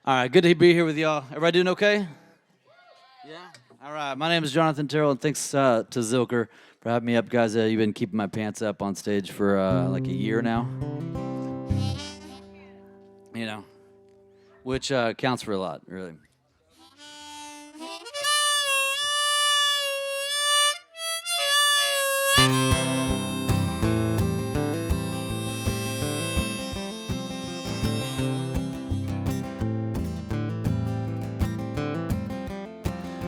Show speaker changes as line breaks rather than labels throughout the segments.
All right, good to be here with y'all. Everybody doing okay? Yeah? All right, my name is Jonathan Terrell, and thanks to Zilker for having me up, guys. You've been keeping my pants up on stage for like a year now. You know, which counts for a lot, really.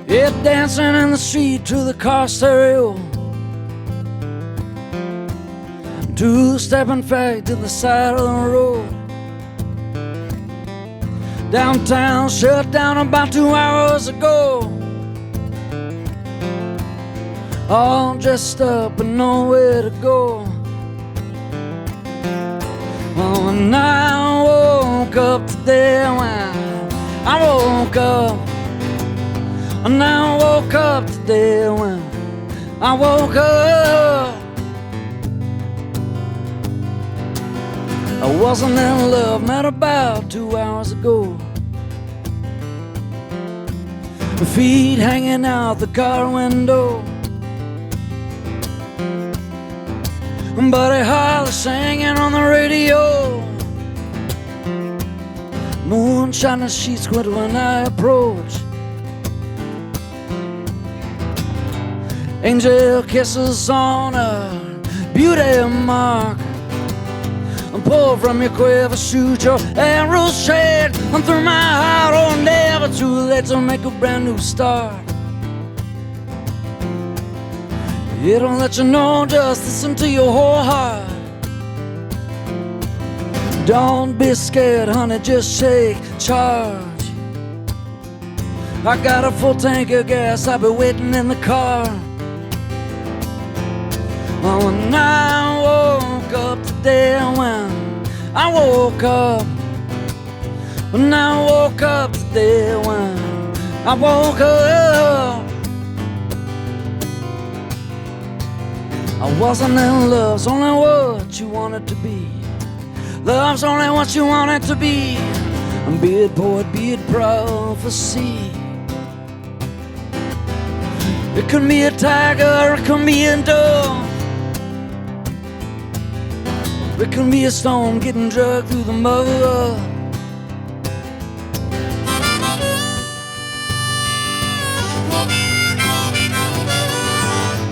Yeah, dancing in the street to the car stereo, two-stepping back to the side of the road. Downtown shut down about 2 hours ago. All dressed up and nowhere to go. Well, when I woke up today, when I woke up. And I woke up today when I woke up. I wasn't in love, met about 2 hours ago. My feet hanging out the car window. Buddy Holly singing on the radio. Moonshine and sheets quit when I approach. Angel kisses on a beauty mark. Pull from your quiver, shoot your arrows straight and through my heart. Oh, never too late to make a brand new start. It'll let you know, just listen to your whole heart. Don't be scared, honey, just shake charge. I got a full tank of gas, I'll be waiting in the car. Oh, when I woke up today, when I woke up. When I woke up today, when I woke up. I wasn't in love, it's only what you wanted to be. Love's only what you want it to be. And be it poet, be it prophecy. It can be a tiger, it can be a dove. It can be a stone getting dragged through the mud.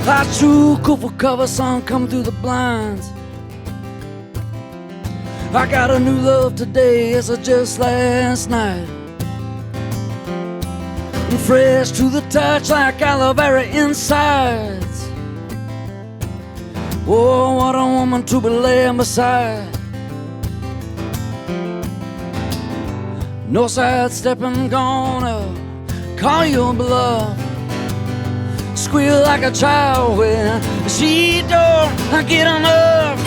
Like true cool cover song come through the blinds. I got a new love today, it's just last night. And fresh to the touch like aloe vera insides. Oh, what a woman to be laying beside. No sidestepping, gonna call your bluff. Squeal like a child when she don't get enough.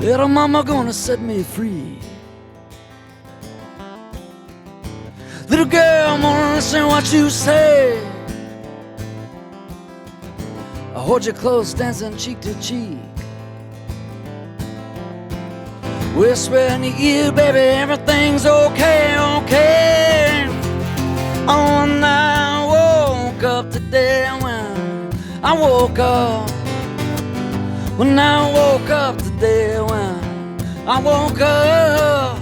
Little mama gonna set me free. Little girl, I'm gonna listen what you say. I hold you close, dancing cheek to cheek. Whisper in your ear, baby, everything's okay, okay. Oh, and I woke up today when I woke up. When I woke up today, when I woke up,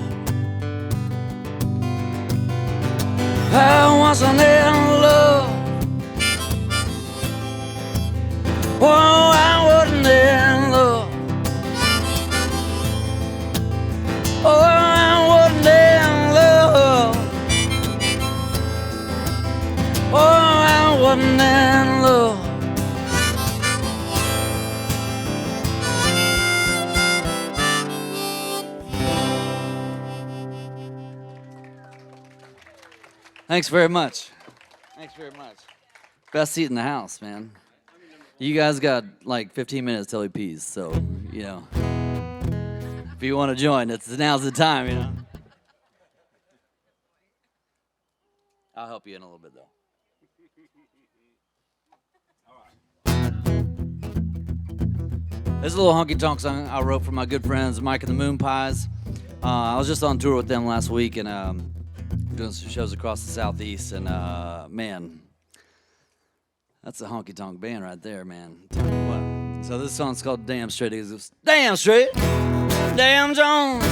I wasn't in love. Oh, I wasn't in love. Oh, I wasn't in love. Oh, I wasn't in love. Thanks very much. Thanks very much. Best seat in the house, man. You guys got like 15 minutes till he pees, so, you know. If you want to join, now's the time, you know. I'll help you in a little bit, though. This is a little honky-tonk song I wrote for my good friends, Mike and the Moon Pies. I was just on tour with them last week and doing some shows across the Southeast, and man, that's a honky-tonk band right there, man. Tell you what. So this song's called Damn Straight. It goes, damn straight, damn Jones,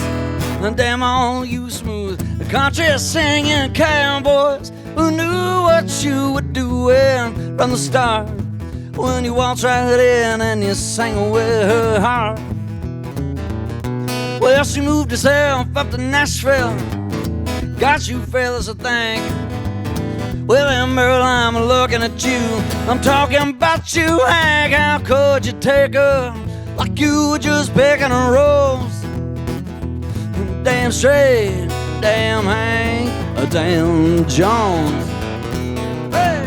and damn all you smooth. The country singing cowboys who knew what you were doing from the start. When you waltzed right in and you sang with her heart. Well, she moved herself up to Nashville, got you fellas to thank. Well, then, Merle, I'm looking at you, I'm talking about you, Hank. How could you take her like you were just picking a rose? Damn straight, damn Hank, damn Jones. Hey!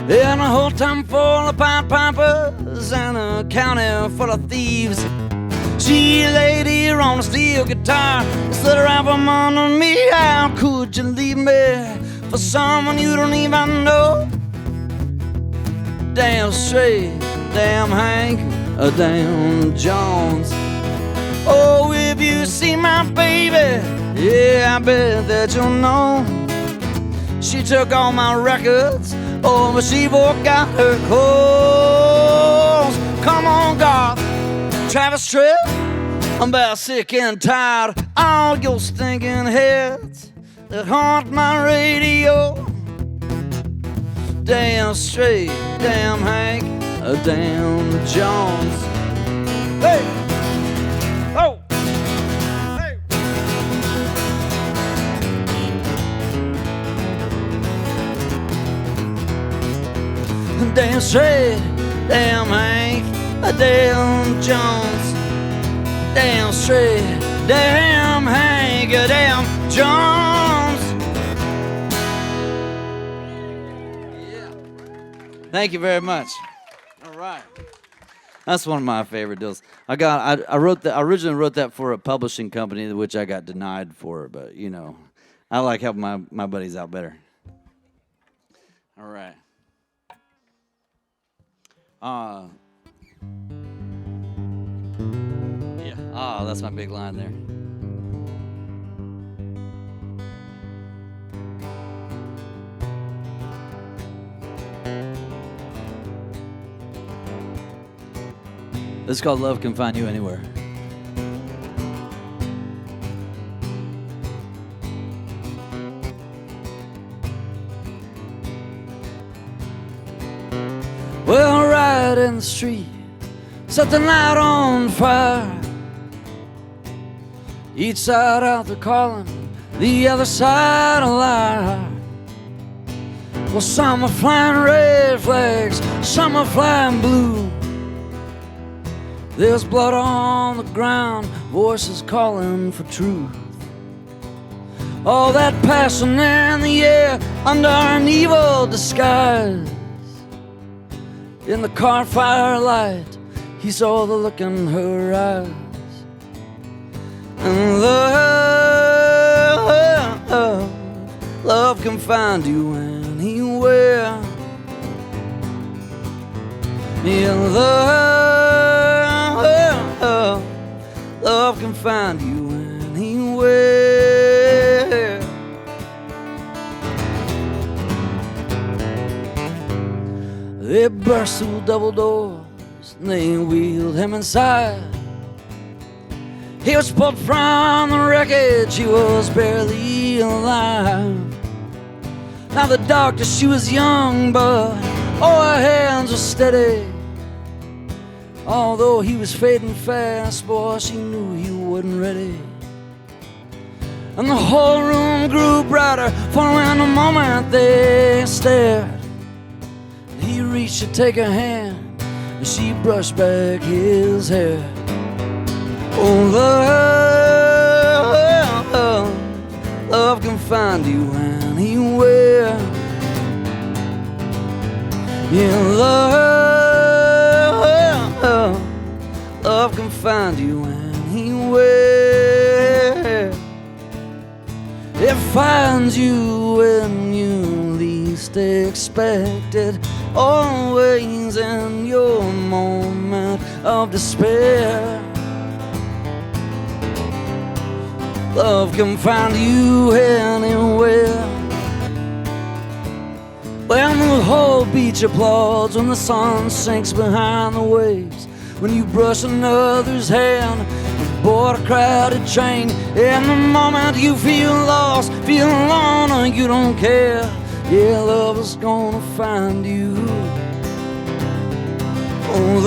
In a whole town full of pied pipers and a county full of thieves, she laid here on a steel guitar and slid her out from under me. How could you leave me for someone you don't even know? Damn straight, damn Hank, damn Jones. Oh, if you see my baby, yeah, I bet that you'll know. She took all my records, oh, but she forgot her clothes. Come on, God, Travis Tritt, I'm about sick and tired of all your stinking heads that haunt my radio. Damn straight, damn Hank, damn Jones. Hey! Oh! Hey! Damn straight, damn Hank, damn Jones. Damn straight, damn Hank, damn Jones. Yeah. Thank you very much. All right. That's one of my favorite deals. I originally wrote that for a publishing company, which I got denied for, but you know, I like helping my buddies out better. All right. Yeah, that's my big line there. This is called Love Can Find You Anywhere. Well, right in the street, set the night on fire. Each side out there calling, the other side a liar. Well, some are flying red flags, some are flying blue. There's blood on the ground, voices calling for truth. All that passion in the air under an evil disguise. In the car firelight, he saw the look in her eyes. And love can find you anywhere. Yeah, love can find you anywhere. They burst through double doors and they wheeled him inside. He was pulled from the wreckage, he was barely alive. Now the doctor, she was young, but oh, her hands were steady. Although he was fading fast, boy, she knew he wasn't ready. And the whole room grew brighter, for in a moment they stared. He reached to take her hand, and she brushed back his hair. Oh, love can find you anywhere. Yeah, love can find you anywhere. It finds you when you least expect it, always in your moment of despair. Love can find you anywhere. When the whole beach applauds, when the sun sinks behind the waves, when you brush another's hand and board a crowded train. In the moment you feel lost, feel alone, or you don't care, yeah, love is gonna find you. Oh,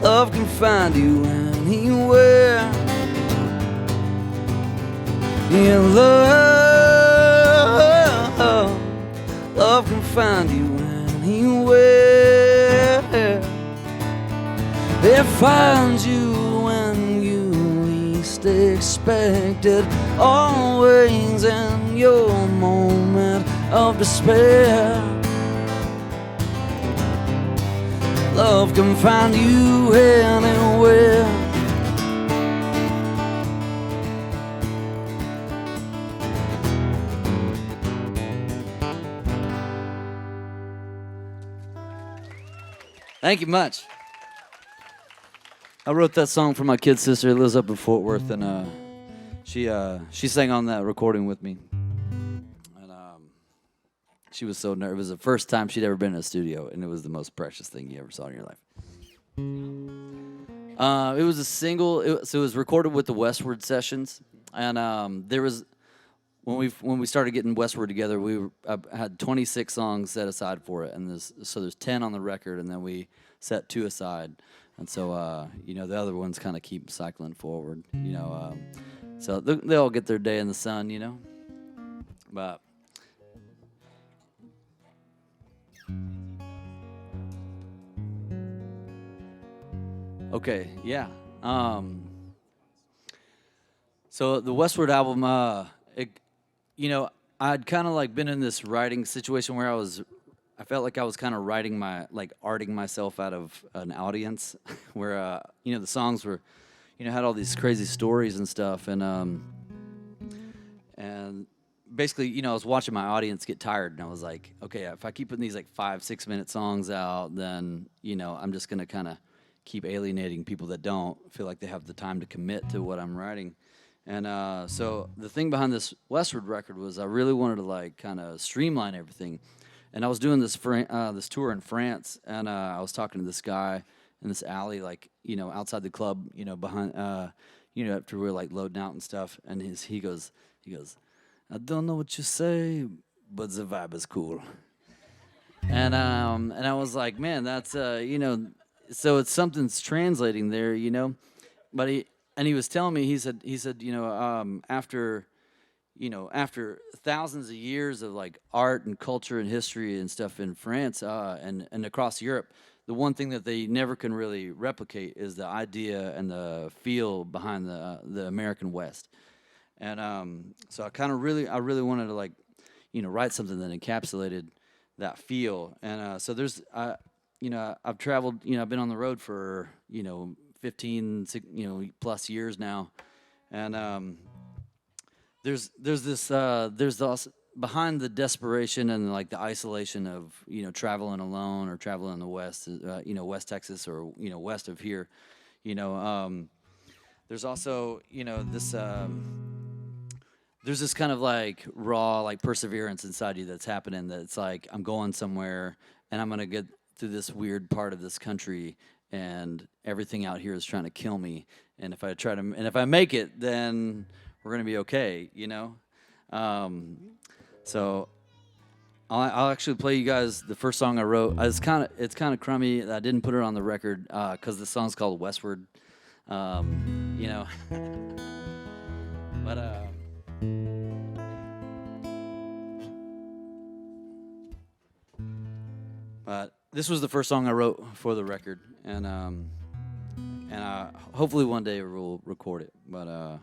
love can find you anywhere. Yeah, love can find you anywhere. It finds you when you least expect it, always in your moment of despair. Love can find you anywhere. Thank you much. I wrote that song for my kid sister who lives up in Fort Worth, and she sang on that recording with me. And she was so nervous. It was the first time she'd ever been in a studio, and it was the most precious thing you ever saw in your life. It was a single. So it was recorded with the Westward sessions, and there was when we started getting Westward together, I had 26 songs set aside for it, and there's 10 on the record, and then we set 2 aside, and so the other ones kind of keep cycling forward, so they all get their day in the sun, but. Okay, yeah. So the Westward album, I'd kind of like been in this writing situation where I felt like I was kind of arting myself out of an audience, where the songs were, had all these crazy stories and stuff, and basically, I was watching my audience get tired, and I was like, okay, if I keep putting these 5-6 minute songs out, then I'm just gonna kind of keep alienating people that don't feel like they have the time to commit to what I'm writing. And so the thing behind this Westward record was I really wanted to kind of streamline everything. And I was doing this tour in France, and I was talking to this guy in this alley, outside the club, behind, after we were loading out and stuff. And he goes, I don't know what you say, but the vibe is cool. And I was like, man, that's so it's something's translating there, But he was telling me, he said, after thousands of years of art and culture and history and stuff in France and across Europe, the one thing that they never can really replicate is the idea and the feel behind the American West. And so I really wanted to write something that encapsulated that feel. And so there's I've traveled, I've been on the road for 15 plus years now, and there's behind the desperation and the isolation of traveling alone or traveling in the West, West Texas or west of here, there's also this there's this kind of raw perseverance inside you that's happening, that's I'm going somewhere and I'm gonna get through this weird part of this country, and everything out here is trying to kill me, and if I make it, then we're gonna be okay, So I'll actually play you guys the first song I wrote. It's kind of crummy. I didn't put it on the record because the song's called Westward, but This was the first song I wrote for the record, and hopefully one day we'll record it. But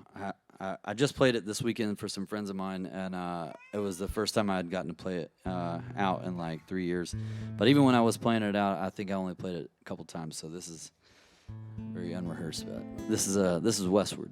I just played it this weekend for some friends of mine, and it was the first time I had gotten to play it out in like 3 years. But even when I was playing it out, I think I only played it a couple times. So this is very unrehearsed. But this is Westward.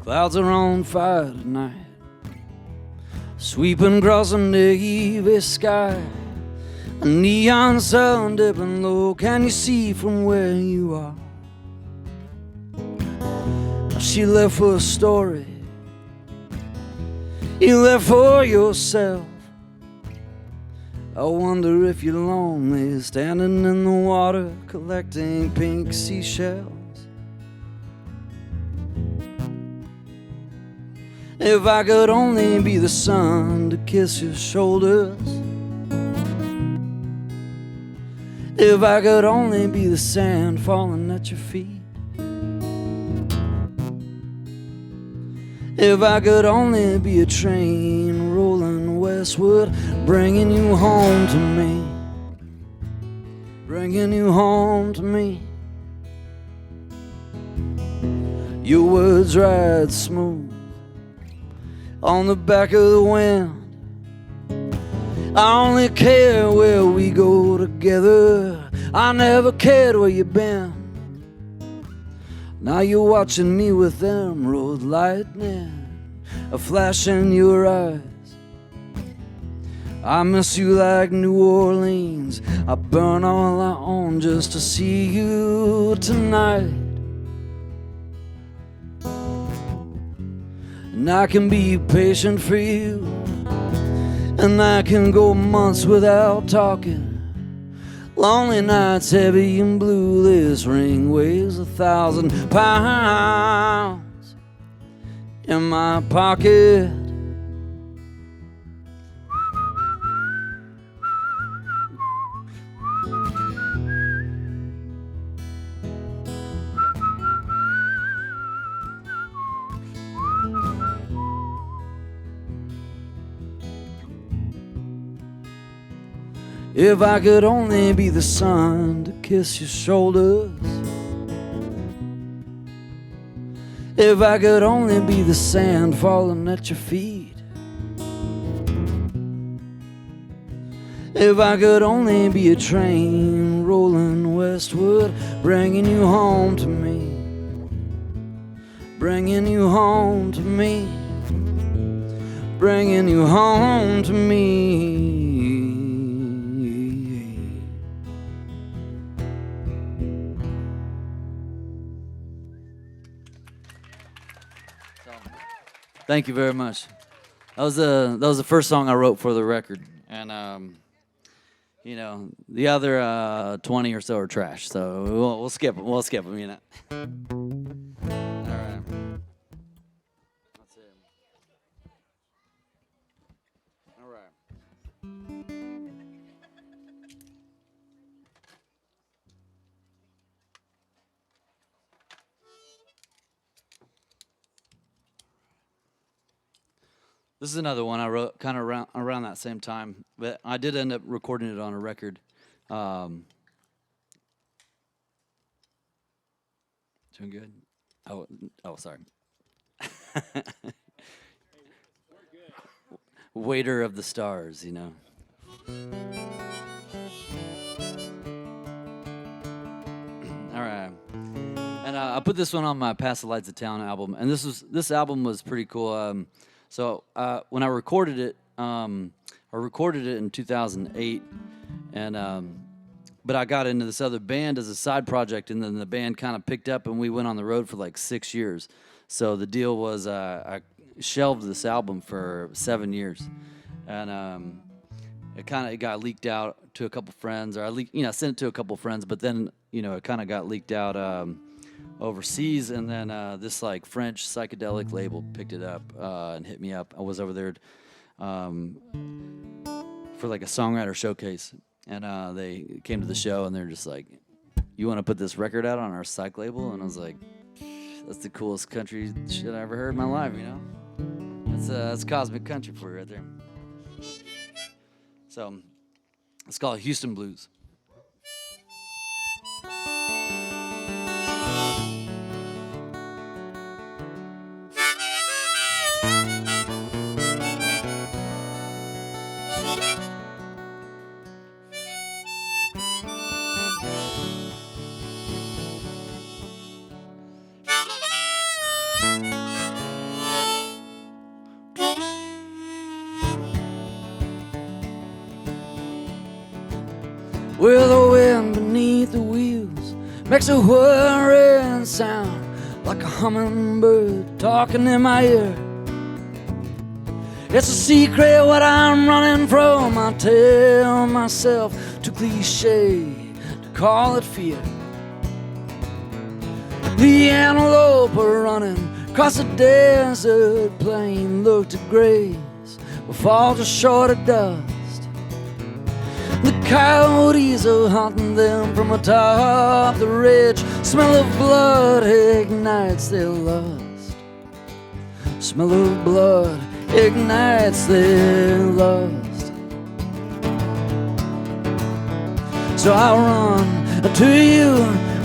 Clouds are on fire tonight, sweeping across a navy sky. A neon sun dipping low, can you see from where you are? She left for a story, you left for yourself. I wonder if you're lonely, standing in the water, collecting pink seashells. If I could only be the sun to kiss your shoulders, if I could only be the sand falling at your feet, if I could only be a train rolling westward, bringing you home to me, bringing you home to me. Your words ride smooth on the back of the wind. I only care where we go together, I never cared where you've been. Now you're watching me with emerald lightning a flash in your eyes. I miss you like New Orleans, I burn all I own just to see you tonight. And I can be patient for you, and I can go months without talking. Lonely nights, heavy and blue, this ring weighs 1,000 pounds in my pocket. If I could only be the sun to kiss your shoulders, if I could only be the sand falling at your feet, if I could only be a train rolling westward, bringing you home to me, bringing you home to me, bringing you home to me. Thank you very much. That was the first song I wrote for the record, and you know, the other 20 or so are trash. So we'll skip them. We'll skip them. You know. All right. Let's see. All right. This is another one I wrote kind of around that same time, but I did end up recording it on a record. Doing good? Oh, sorry. Waiter of the stars, you know. All right. And I put this one on my Past the Lights of Town album, and this album was pretty cool. So when I recorded it in 2008, and but I got into this other band as a side project, and then the band kind of picked up, and we went on the road for like 6 years. So the deal was I shelved this album for 7 years, and it got leaked out to a couple friends, or I sent it to a couple friends, but then it kind of got leaked out. overseas, and then this like French psychedelic label picked it up and hit me up. I was over there for like a songwriter showcase, and they came to the show, and they're just like, "You want to put this record out on our psych label?" And I was like, "That's the coolest country shit I ever heard in my life, you know? That's cosmic country for you right there." So it's called Houston Blues. With the wind beneath the wheels makes a whirring sound, like a hummingbird talking in my ear. It's a secret what I'm running from. I tell myself, too cliche to call it fear. The antelope are running across the desert plain, look to graze will fall just short of dust. The coyotes are hunting them from atop the ridge. Smell of blood ignites their lust. Smell of blood ignites their lust. So I run to you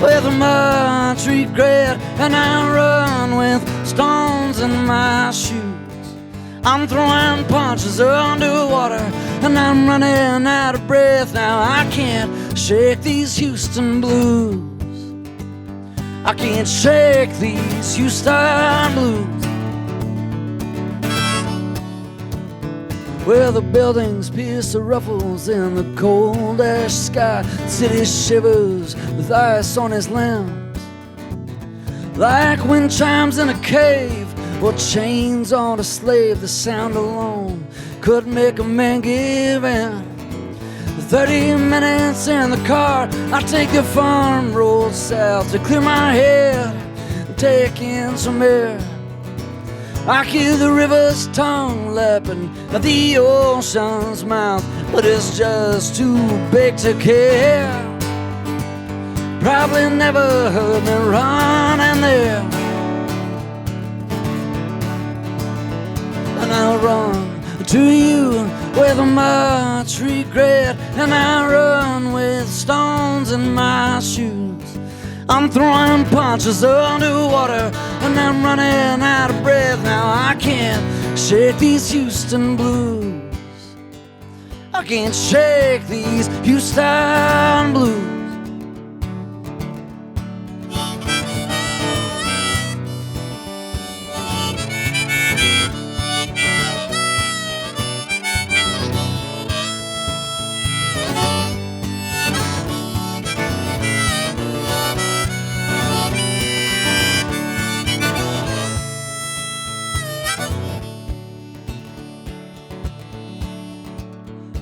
with my regret, and I run with stones in my shoes. I'm throwing punches underwater, and I'm running out of breath. Now I can't shake these Houston blues. I can't shake these Houston blues. Where the buildings pierce the ruffles in the cold ash sky, the city shivers with ice on its limbs, like wind chimes in a cave or chains on a slave. The sound alone could make a man give in. 30 minutes in the car, I take the farm road south to clear my head and take in some air. I hear the river's tongue lapping at the ocean's mouth, but it's just too big to care. Probably never heard me running there. And I run to you with much regret, and I run with stones in my shoes. I'm throwing punches underwater, and I'm running out of breath. Now I can't shake these Houston blues. I can't shake these Houston blues.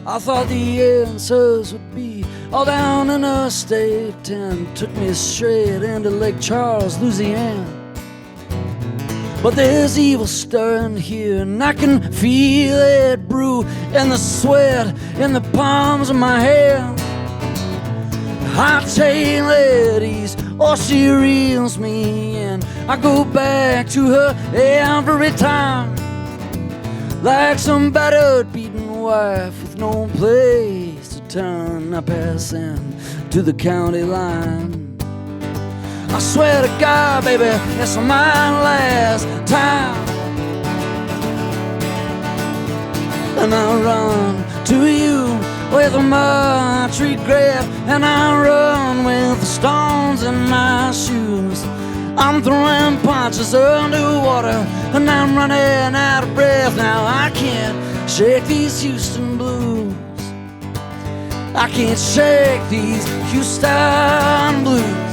I thought the answers would be all down in a state 10. Took me straight into Lake Charles, Louisiana. But there's evil stirring here, and I can feel it brew in the sweat in the palms of my hands. Hot-tail ladies, oh, she reels me in. I go back to her every time, like some battered, beaten wife with no place to turn. I pass in to the county line. I swear to God, baby, it's my last time. And I run to you with much regret, and I run with stones in my shoes. I'm throwing punches underwater, and I'm running out of breath. Now I can't shake these Houston blues. I can't shake these Houston blues.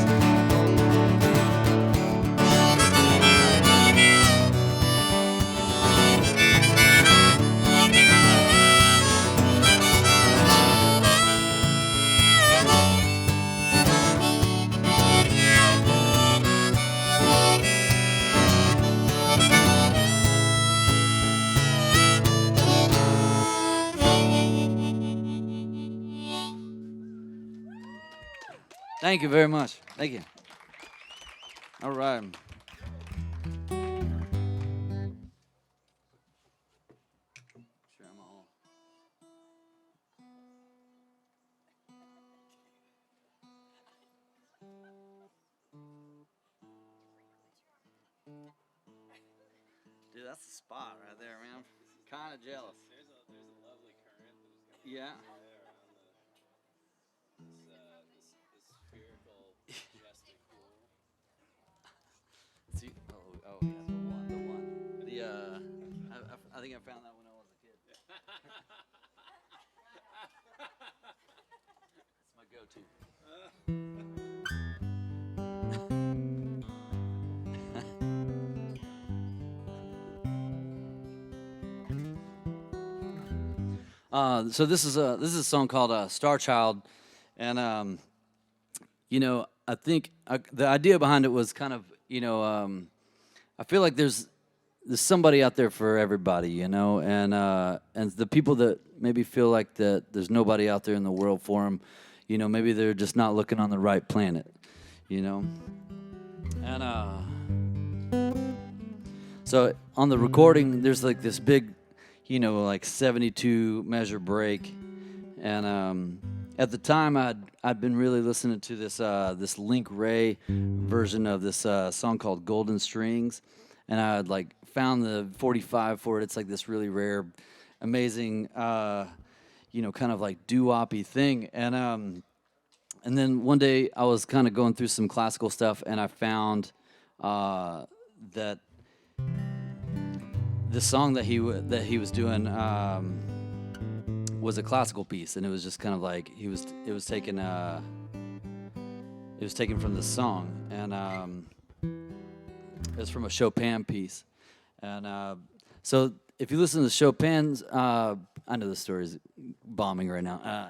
Thank you very much. Thank you. All right. Dude, that's the spot right there, man. Kind of jealous.
There's a lovely current that is going
Yeah.
around this spherical, majestic pool.
See, oh yeah, the one. I think I found that when I was a kid. It's my go-to. So this is a song called "Star Child," and I think the idea behind it was kind of I feel like there's somebody out there for everybody, and the people that maybe feel like that there's nobody out there in the world for them, maybe they're just not looking on the right planet, and so on the recording there's like this big, like 72 measure break, and at the time I'd been really listening to this Link Ray version of this song called Golden Strings, and I had like found the 45 for it. It's like this really rare, amazing, kind of like doo-woppy thing. And then one day I was kind of going through some classical stuff, and I found that the song that he was doing was a classical piece, and it was just kind of like it was taken from the song, and it was from a Chopin piece. And so if you listen to Chopin's, I know the story's bombing right now,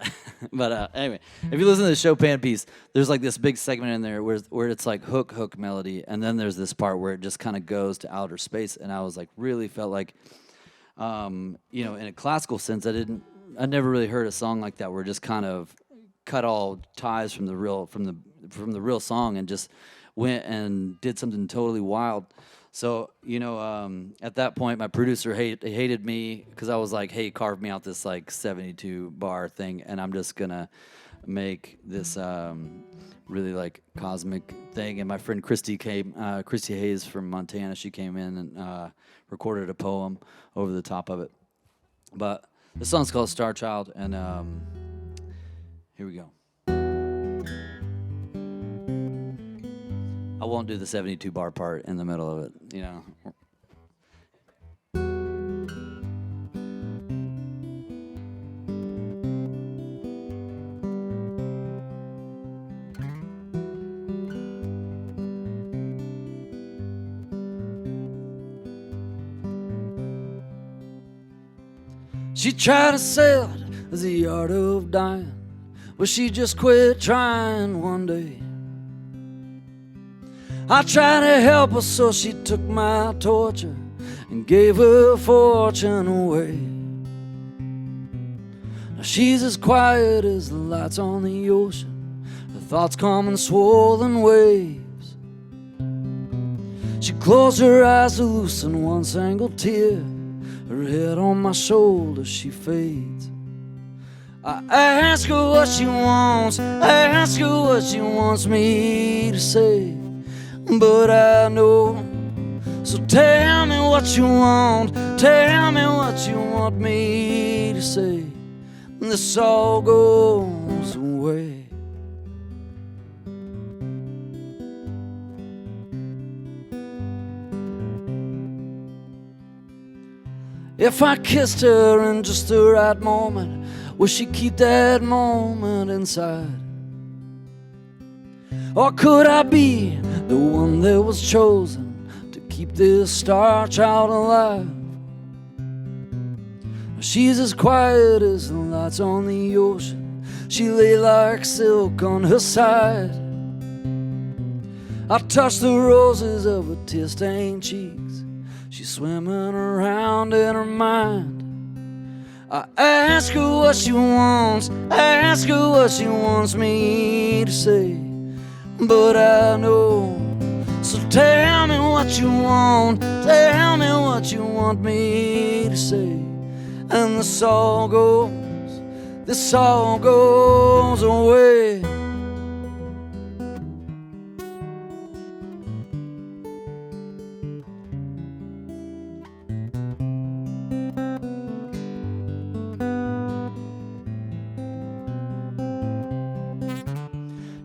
but anyway, if you listen to the Chopin piece, there's like this big segment in there where it's like hook melody, and then there's this part where it just kind of goes to outer space, and I was like really felt like, in a classical sense, I never really heard a song like that where it just kind of cut all ties from the real song and just went and did something totally wild. So, at that point, my producer hated me because I was like, hey, carve me out this like 72 bar thing, and I'm just going to make this really like cosmic thing. And my friend Christy Hayes from Montana, she came in and recorded a poem over the top of it. But the song's called Star Child, and here we go. I won't do the 72 bar part in the middle of it, She tried to sell it as the art of dying, but she just quit trying one day. I tried to help her, so she took my torture and gave her fortune away. Now she's as quiet as the lights on the ocean. Her thoughts come in swollen waves. She closed her eyes to loosen one single tear. Her head on my shoulder, she fades. I ask her what she wants, I ask her what she wants me to say, but I know. So tell me what you want, tell me what you want me to say. This all goes away. If I kissed her in just the right moment, would she keep that moment inside? Or could I be the one that was chosen to keep this star child alive? She's as quiet as the lights on the ocean. She lay like silk on her side. I touched the roses of her tear-stained cheeks. She's swimming around in her mind. I ask her what she wants, I ask her what she wants me to say. but I know. So tell me what you want, tell me what you want me to say. And this all goes away.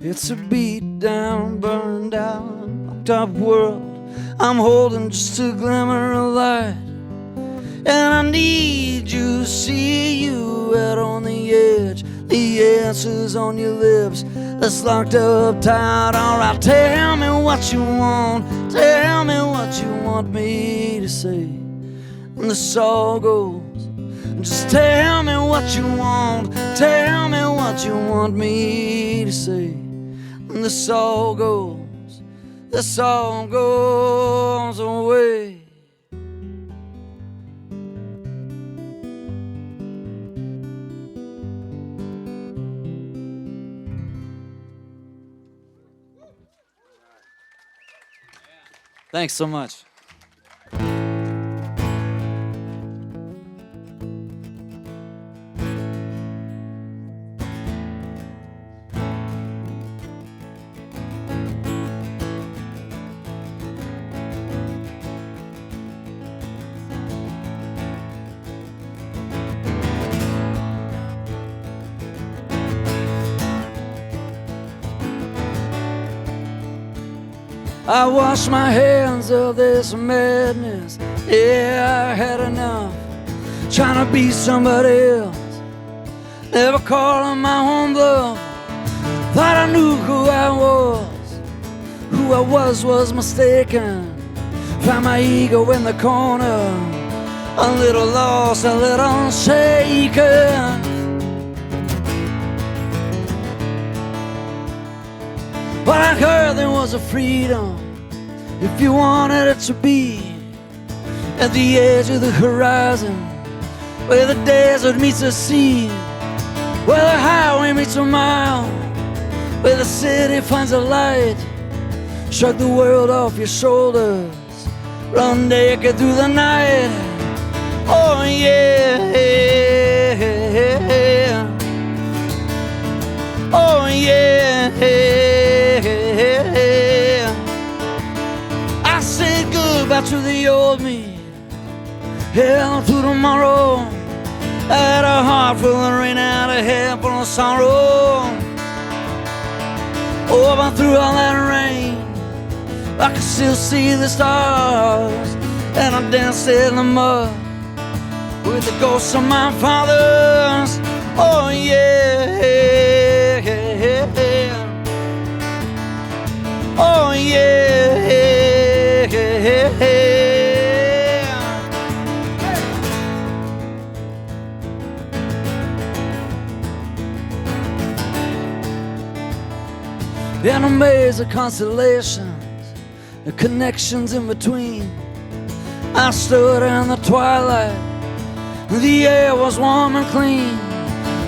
It's a beat down, burned out, locked up world. I'm holding just a glimmer of light, and I need you to see you out on the edge. The answer's on your lips, that's locked up tight. Alright, tell me what you want, tell me what you want me to say. And this all goes. Just tell me what you want, tell me what you want me to say. And this all goes away. Thanks so much. I wash my hands of this madness. Yeah, I had enough trying to be somebody else, never calling my own bluff. Thought I knew who I was mistaken. Found my ego in the corner, a little lost, a little shaken. But I heard there was a freedom if you wanted it to be at the edge of the horizon, where the desert meets the sea, where the highway meets a mile, where the city finds a light. Shrug the world off your shoulders, run naked through the night. Oh yeah, oh yeah. I said goodbye to the old me, hell to tomorrow. I had a heart full of rain, out of head full of sorrow. Oh, but through all that rain, I could still see the stars, and I danced in the mud with the ghosts of my fathers. Oh yeah, oh yeah. In a maze of constellations, the connections in between, I stood in the twilight. The air was warm and clean.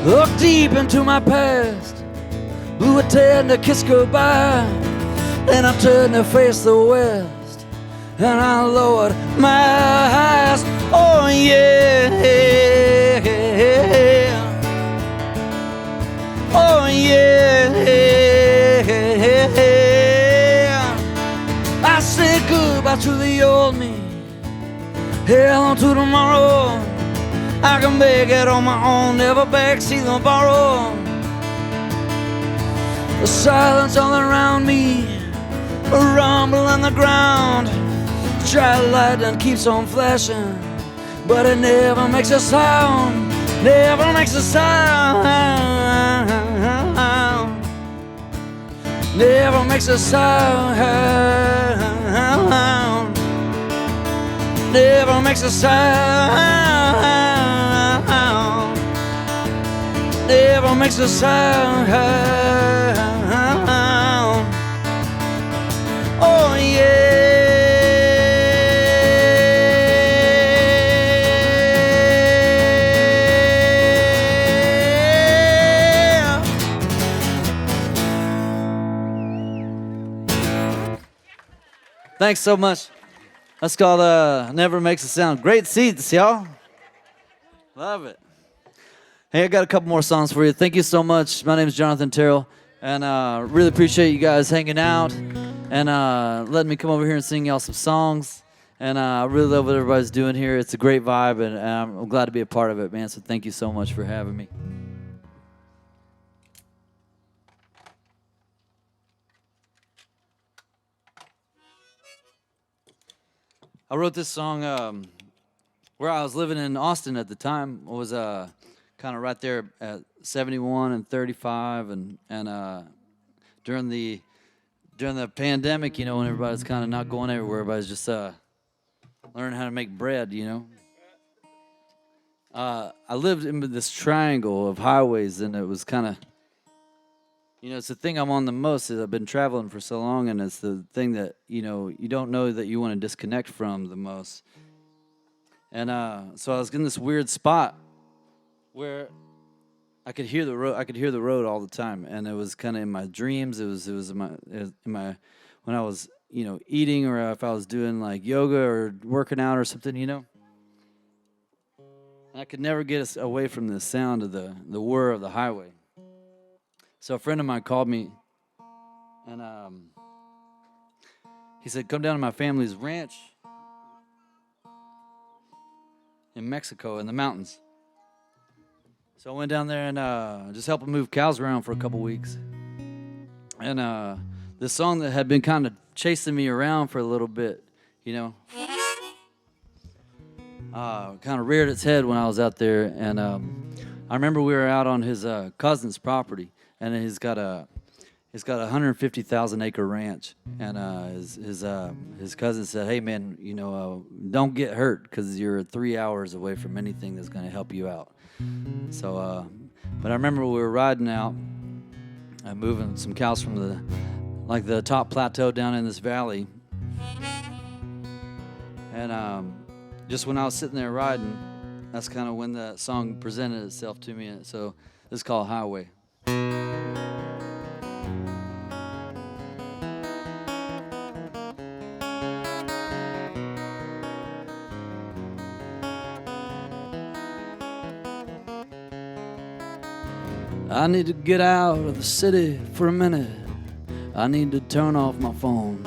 Looked deep into my past, blew a tender kiss goodbye. Then I turned to face the west, and I lowered my eyes. Oh yeah, oh yeah. I said goodbye to the old me, hell on to tomorrow. I can make it on my own, never backseat or borrow. The silence all around me, a rumble on the ground. Dry lightning keeps on flashing, but it never makes a sound, never makes a sound, never makes a sound, never makes a sound, never makes a sound. Oh yeah. Thanks so much. That's called Never Makes a Sound. Great seats, y'all. Love it. Hey, I got a couple more songs for you. Thank you so much. My name is Jonathan Terrell, and really appreciate you guys hanging out and letting me come over here and sing y'all some songs. And I really love what everybody's doing here. It's a great vibe, and I'm glad to be a part of it, man. So thank you so much for having me. I wrote this song where I was living in Austin at the time. I was kind of right there at 71 and 35, and during the pandemic, you know, when everybody's kind of not going everywhere, everybody's just learning how to make bread, you know. I lived in this triangle of highways, and it was kind of, you know, it's the thing I'm on the most. Is I've been traveling for so long, and it's the thing that, you know, you don't know that you want to disconnect from the most. And so I was in this weird spot where I could hear the road. I could hear the road all the time, and it was kind of in my dreams. It was in my when I was, you know, eating, or if I was doing like yoga or working out or something, you know. And I could never get us away from the sound of the whir of the highway. So a friend of mine called me, and he said, "Come down to my family's ranch in Mexico in the mountains." So I went down there and just helped him move cows around for a couple weeks. And this song that had been kind of chasing me around for a little bit, you know, kind of reared its head when I was out there. And I remember we were out on his cousin's property, and he's got a 150,000 acre ranch. And his cousin said, "Hey man, you know, don't get hurt, because you're 3 hours away from anything that's going to help you out." So, but I remember we were riding out, moving some cows from the top plateau down in this valley, and just when I was sitting there riding, that's kind of when the song presented itself to me. So this is called Highway. I need to get out of the city for a minute. I need to turn off my phone.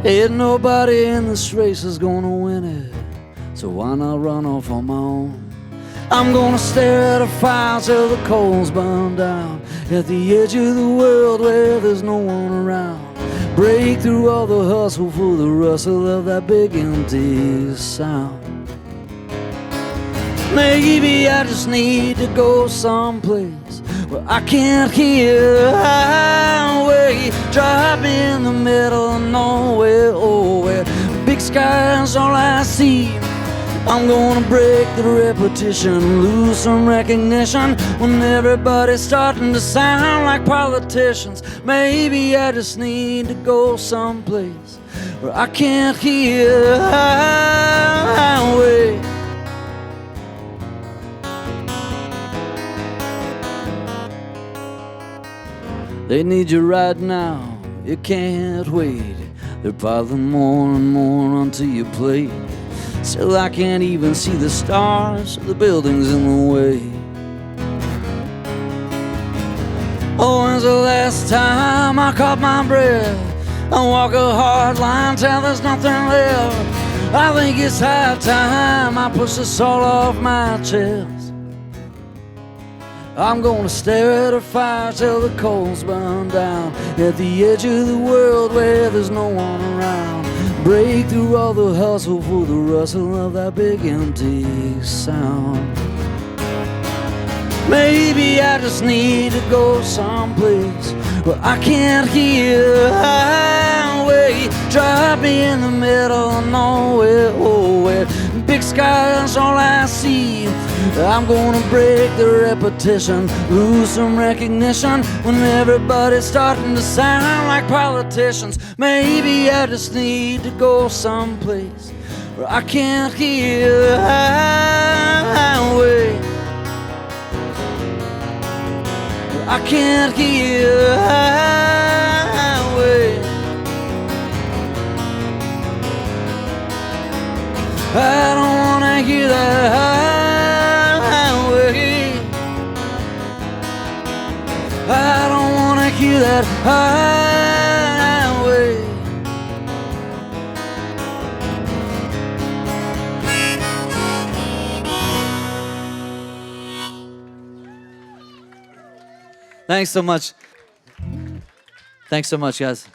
Ain't nobody in this race is gonna win it, so why not run off on my own? I'm gonna stare at a fire till the coals burn down, at the edge of the world where there's no one around. Break through all the hustle for the rustle of that big empty sound. Maybe I just need to go someplace where I can't hear the highway. Drop in the middle of nowhere, oh, where big sky's all I see. I'm gonna break the repetition, lose some recognition when everybody's starting to sound like politicians. Maybe I just need to go someplace where I can't hear the highway. They need you right now, you can't wait. They're piling more and more onto your plate. Still I can't even see the stars, the buildings in the way. Oh, when's the last time I caught my breath? I walk a hard line till there's nothing left. I think it's high time I push this all off my chest. I'm gonna stare at a fire till the coals burn down, at the edge of the world where there's no one around. Break through all the hustle for the rustle of that big empty sound. Maybe I just need to go someplace where I can't hear the highway. Drop me in the middle of nowhere, oh, where big sky is all I see. I'm gonna break the repetition, lose some recognition when everybody's starting to sound like politicians. Maybe I just need to go someplace where I can't hear the highway. I can't hear the highway. that highway. Thanks so much. Thanks so much, guys.